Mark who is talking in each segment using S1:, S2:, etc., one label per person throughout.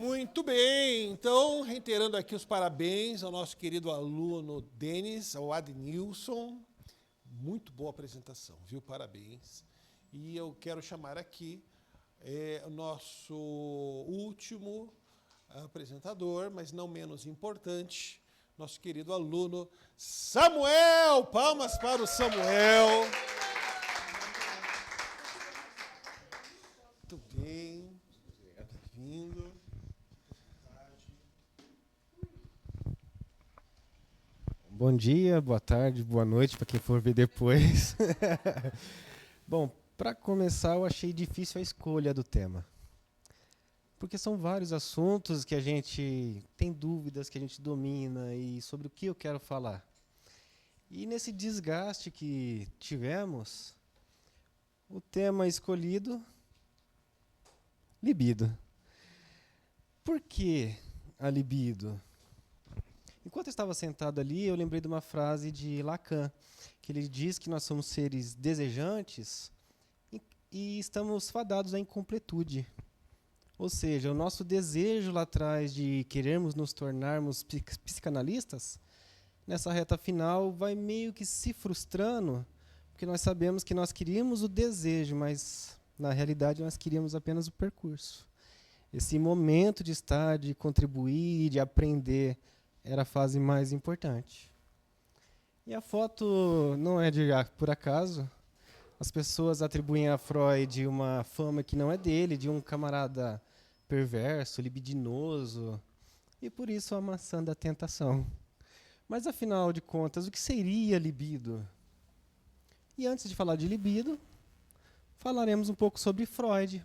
S1: Muito bem, então, reiterando aqui os parabéns ao nosso querido aluno Denis, ao Adnilson. Muito boa apresentação, viu? Parabéns. E eu quero chamar aqui o nosso último apresentador, mas não menos importante, nosso querido aluno Samuel. Palmas para o Samuel. Muito bem, bem-vindo.
S2: Bom dia, boa tarde, boa noite para quem for ver depois. Bom, para começar, eu achei difícil a escolha do tema. Porque são vários assuntos que a gente tem dúvidas, que a gente domina e sobre o que eu quero falar. E nesse desgaste que tivemos, o tema escolhido, libido. Por que a libido? Enquanto eu estava sentado ali, eu lembrei de uma frase de Lacan, que ele diz que nós somos seres desejantes e estamos fadados à incompletude. Ou seja, o nosso desejo lá atrás de querermos nos tornarmos psicanalistas, nessa reta final vai meio que se frustrando, porque nós sabemos que nós queríamos o desejo, mas na realidade nós queríamos apenas o percurso. Esse momento de estar, de contribuir, de aprender, era a fase mais importante. E a foto não é de por acaso. As pessoas atribuem a Freud uma fama que não é dele, de um camarada perverso, libidinoso, e por isso a maçã da tentação. Mas afinal de contas, o que seria libido? E antes de falar de libido, falaremos um pouco sobre Freud.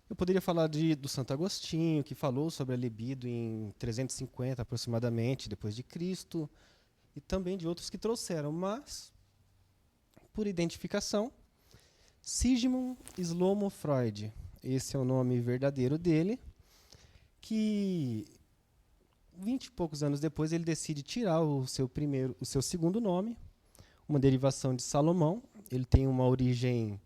S2: Eu poderia falar do Santo Agostinho, que falou sobre a libido em 350 aproximadamente, depois de Cristo, e também de outros que trouxeram, mas, por identificação, Sigmund Slomo Freud, esse é o nome verdadeiro dele, que 20 e poucos anos depois ele decide tirar o seu segundo nome, uma derivação de Salomão. Ele tem uma origem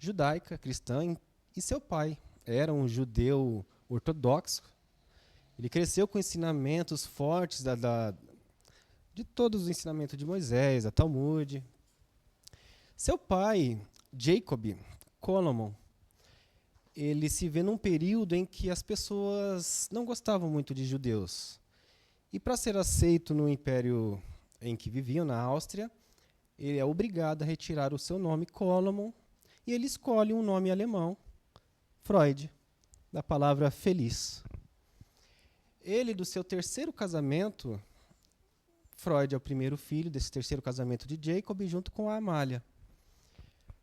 S2: judaica, cristã, e seu pai era um judeu ortodoxo. Ele cresceu com ensinamentos fortes de todos os ensinamentos de Moisés, a Talmud. Seu pai, Jacob Colomon, ele se vê num período em que as pessoas não gostavam muito de judeus. E para ser aceito no império em que viviam, na Áustria, ele é obrigado a retirar o seu nome Colomon e ele escolhe um nome alemão, Freud, da palavra feliz. Ele, do seu terceiro casamento, Freud é o primeiro filho desse terceiro casamento de Jacob, junto com a Amália.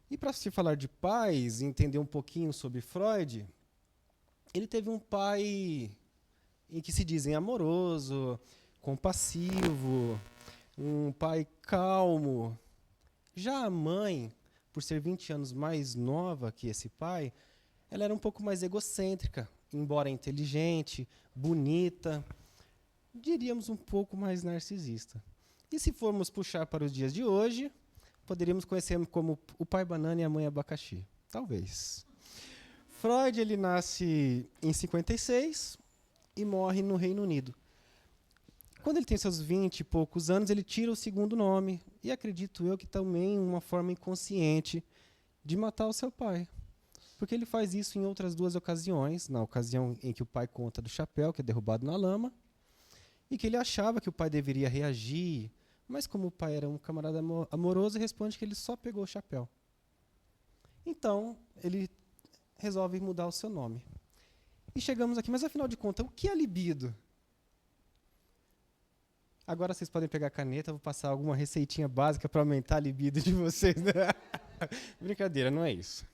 S2: E para se falar de pais e entender um pouquinho sobre Freud, ele teve um pai em que se dizem amoroso, compassivo, um pai calmo. Já a mãe, por ser 20 anos mais nova que esse pai, ela era um pouco mais egocêntrica, embora inteligente, bonita, diríamos um pouco mais narcisista. E se formos puxar para os dias de hoje, poderíamos conhecer como o pai banana e a mãe abacaxi. Talvez. Freud ele nasce em 56 e morre no Reino Unido. Quando ele tem seus 20 e poucos anos, ele tira o segundo nome. E acredito eu que também uma forma inconsciente de matar o seu pai. Porque ele faz isso em outras duas ocasiões. Na ocasião em que o pai conta do chapéu, que é derrubado na lama, e que ele achava que o pai deveria reagir, mas como o pai era um camarada amoroso, responde que ele só pegou o chapéu. Então, ele resolve mudar o seu nome. E chegamos aqui, mas afinal de contas, o que é libido? Agora vocês podem pegar a caneta, vou passar alguma receitinha básica para aumentar a libido de vocês. Brincadeira, não é isso.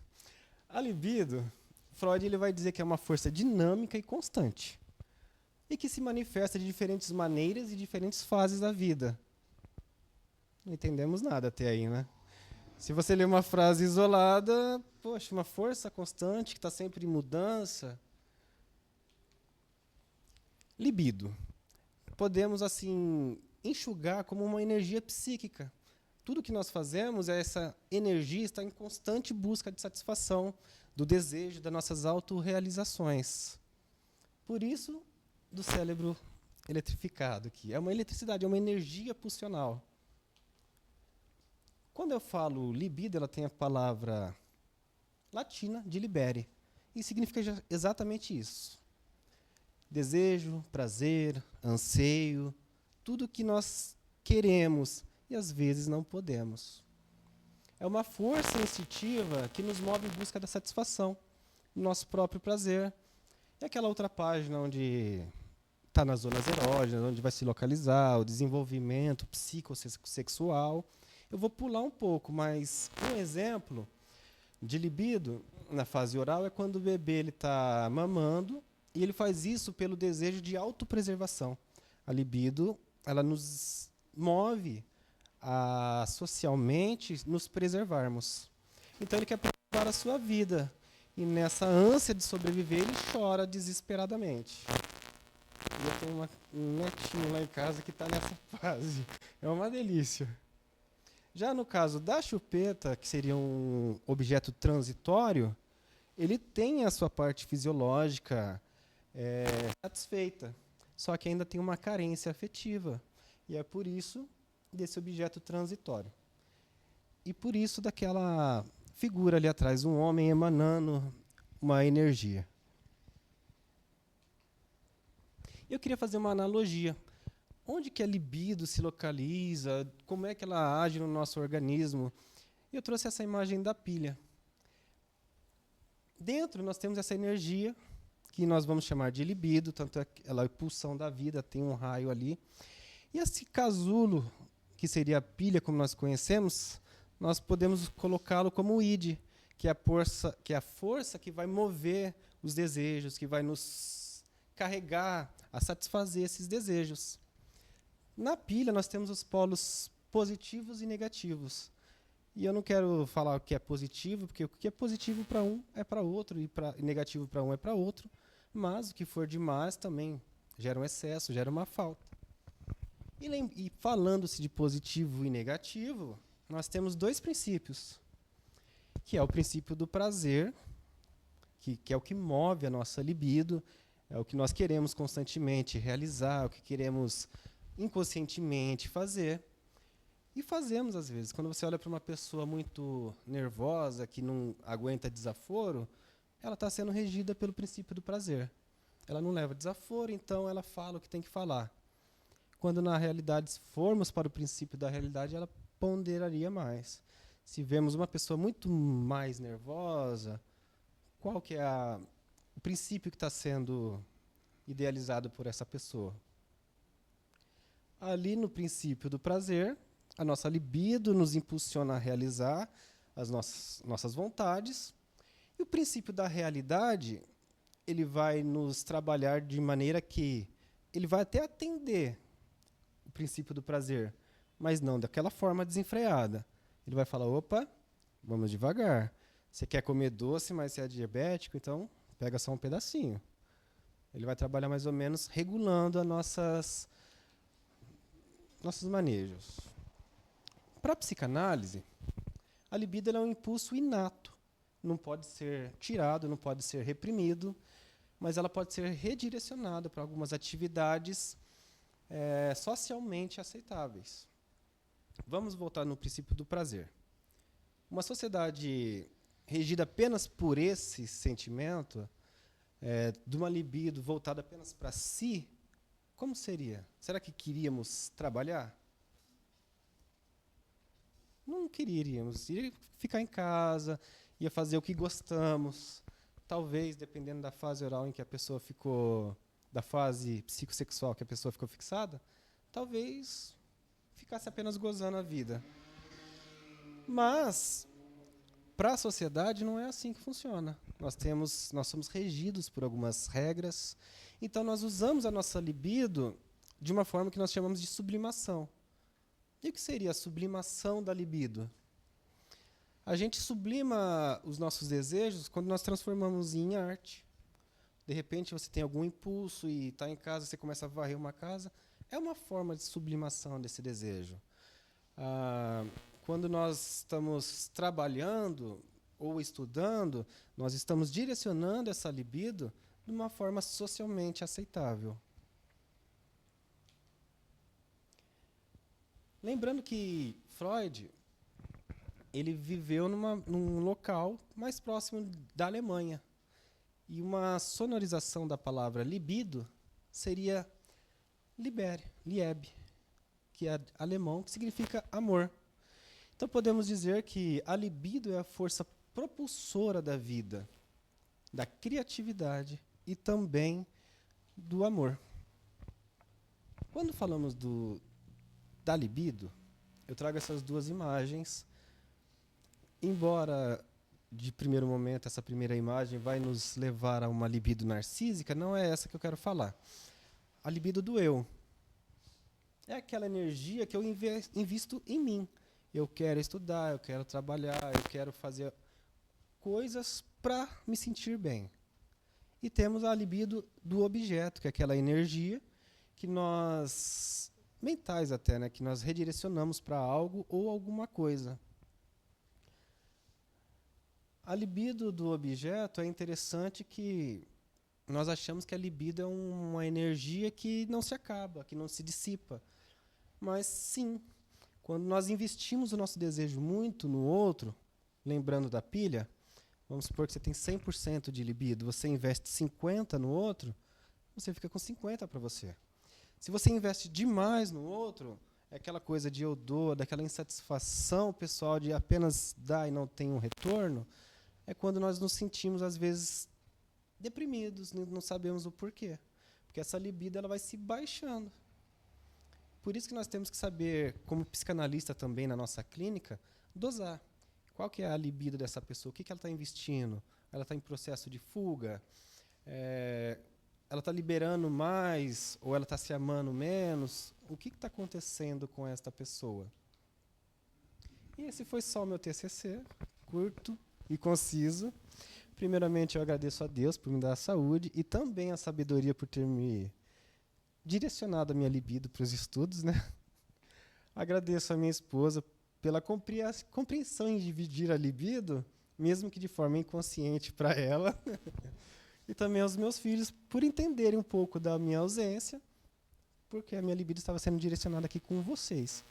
S2: A libido, Freud ele vai dizer que é uma força dinâmica e constante. E que se manifesta de diferentes maneiras e diferentes fases da vida. Não entendemos nada até aí, né? Se você ler uma frase isolada, poxa, uma força constante que está sempre em mudança. Libido. Podemos, assim, enxugar como uma energia psíquica. Tudo que nós fazemos, essa energia está em constante busca de satisfação, do desejo, das nossas autorrealizações. Por isso, do cérebro eletrificado aqui. É uma eletricidade, é uma energia pulsional. Quando eu falo libido, ela tem a palavra latina de libere. E significa exatamente isso. Desejo, prazer, anseio, tudo que nós queremos e às vezes não podemos. É uma força instintiva que nos move em busca da satisfação, do nosso próprio prazer. E aquela outra página onde está nas zonas erógenas, onde vai se localizar o desenvolvimento psicossexual. Eu vou pular um pouco, mas um exemplo de libido na fase oral é quando o bebê está mamando e ele faz isso pelo desejo de autopreservação. A libido, ela nos move a socialmente nos preservarmos. Então ele quer preservar a sua vida. E nessa ânsia de sobreviver, ele chora desesperadamente. E eu tenho um netinho lá em casa que está nessa fase. É uma delícia. Já no caso da chupeta, que seria um objeto transitório, ele tem a sua parte fisiológica satisfeita, só que ainda tem uma carência afetiva. E é por isso desse objeto transitório. E por isso daquela figura ali atrás, um homem emanando uma energia. Eu queria fazer uma analogia. Onde que a libido se localiza? Como é que ela age no nosso organismo? E eu trouxe essa imagem da pilha. Dentro nós temos essa energia, que nós vamos chamar de libido, tanto é que ela é a pulsão da vida, tem um raio ali. E esse casulo, que seria a pilha como nós conhecemos, nós podemos colocá-lo como o id, que é a força que vai mover os desejos, que vai nos carregar a satisfazer esses desejos. Na pilha, nós temos os polos positivos e negativos. E eu não quero falar o que é positivo, porque o que é positivo para um é para outro, e negativo para um é para outro. Mas o que for demais também gera um excesso, gera uma falta. E falando-se de positivo e negativo, nós temos dois princípios, que é o princípio do prazer, que é o que move a nossa libido, é o que nós queremos constantemente realizar, o que queremos inconscientemente fazer. E fazemos às vezes. Quando você olha para uma pessoa muito nervosa, que não aguenta desaforo, ela está sendo regida pelo princípio do prazer. Ela não leva desaforo, então ela fala o que tem que falar. Quando na realidade, se formos para o princípio da realidade, ela ponderaria mais. Se vemos uma pessoa muito mais nervosa, qual que é o princípio que está sendo idealizado por essa pessoa? Ali no princípio do prazer, a nossa libido nos impulsiona a realizar as nossas vontades. E o princípio da realidade, ele vai nos trabalhar de maneira que ele vai até atender o princípio do prazer, mas não daquela forma desenfreada. Ele vai falar, opa, vamos devagar. Você quer comer doce, mas você é diabético, então pega só um pedacinho. Ele vai trabalhar mais ou menos regulando as nossos manejos. Para a psicanálise, a libido é um impulso inato. Não pode ser tirado, não pode ser reprimido, mas ela pode ser redirecionada para algumas atividades socialmente aceitáveis. Vamos voltar no princípio do prazer. Uma sociedade regida apenas por esse sentimento, de uma libido voltada apenas para si, como seria? Será que queríamos trabalhar? Não queríamos. Ia ficar em casa, ia fazer o que gostamos. Talvez, dependendo da fase oral em que a pessoa ficou, da fase psicossexual que a pessoa ficou fixada, talvez ficasse apenas gozando a vida. Mas, para a sociedade, não é assim que funciona. Nós somos regidos por algumas regras, então nós usamos a nossa libido de uma forma que nós chamamos de sublimação. E o que seria a sublimação da libido? A gente sublima os nossos desejos quando nós transformamos em arte. De repente você tem algum impulso e está em casa, você começa a varrer uma casa. É uma forma de sublimação desse desejo. Quando nós estamos trabalhando ou estudando, nós estamos direcionando essa libido de uma forma socialmente aceitável. Lembrando que Freud, ele viveu num local mais próximo da Alemanha. E uma sonorização da palavra libido seria Liebe, que é alemão, que significa amor. Então podemos dizer que a libido é a força propulsora da vida, da criatividade e também do amor. Quando falamos da libido, eu trago essas duas imagens. Embora, de primeiro momento, essa primeira imagem vai nos levar a uma libido narcísica, não é essa que eu quero falar. A libido do eu. É aquela energia que eu invisto em mim. Eu quero estudar, eu quero trabalhar, eu quero fazer coisas para me sentir bem. E temos a libido do objeto, que é aquela energia que nós, mentais até, né, que nós redirecionamos para algo ou alguma coisa. A libido do objeto é interessante que nós achamos que a libido é uma energia que não se acaba, que não se dissipa. Mas sim, quando nós investimos o nosso desejo muito no outro, lembrando da pilha, vamos supor que você tem 100% de libido, você investe 50% no outro, você fica com 50% para você. Se você investe demais no outro, é aquela coisa de eu dou, daquela insatisfação pessoal de apenas dar e não tem um retorno, é quando nós nos sentimos, às vezes, deprimidos, não sabemos o porquê. Porque essa libido ela vai se baixando. Por isso que nós temos que saber, como psicanalista também na nossa clínica, dosar. Qual que é a libido dessa pessoa? O que ela está investindo? Ela está em processo de fuga? Ela está liberando mais? Ou ela está se amando menos? O que está acontecendo com esta pessoa? E esse foi só o meu TCC, curto e conciso. Primeiramente, eu agradeço a Deus por me dar a saúde e também a sabedoria por ter me direcionado a minha libido para os estudos, né? Agradeço a minha esposa pela compreensão em dividir a libido, mesmo que de forma inconsciente para ela. E também aos meus filhos por entenderem um pouco da minha ausência, porque a minha libido estava sendo direcionada aqui com vocês.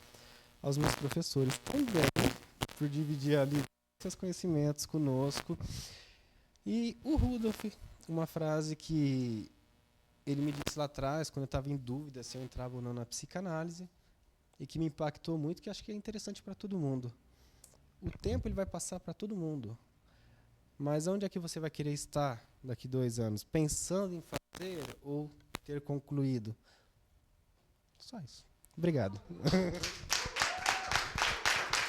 S2: Aos meus professores também, por dividir a libido, seus conhecimentos conosco. E o Rudolf, uma frase que ele me disse lá atrás, quando eu estava em dúvida se eu entrava ou não na psicanálise, e que me impactou muito, que acho que é interessante para todo mundo. O tempo ele vai passar para todo mundo. Mas onde é que você vai querer estar daqui 2 anos? Pensando em fazer ou ter concluído? Só isso. Obrigado.